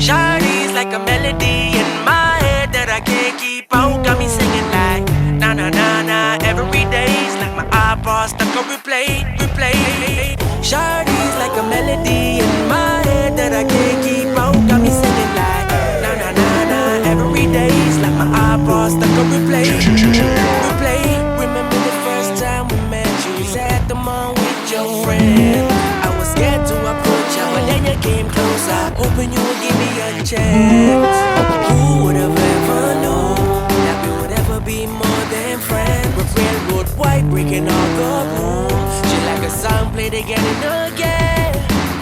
Shawty's like a melody in my head that I can't keep out. Got me singing like na na na na. Every day's like my iPod stuck on replay, replay. Shawty's like a melody in my head that I can't keep out. Got me singing like na na na na. Every day's like my iPod stuck on replay, replay. Remember the first time we met? You was at the mall with your friend. I was scared to approach you, but then you came closer, hoping you would give me a chance. Who would have ever known that we would ever be more than friends? We're railroad white, breaking all the rules. She like a song played again and again.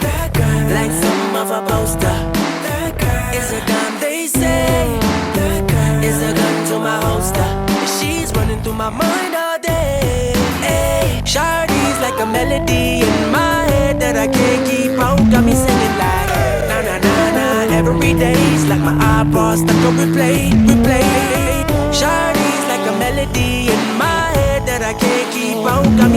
That girl, like some of a poster. That girl is a gun, they say. That girl is a gun to my holster. She's running through my mind all day. Hey, Shawty's like a melody in my head that I can't keep out. Got me singing like na na na na. Every day's like my iPod stuck on replay, replay. Shawty's like a melody in my head that I can't keep out. Got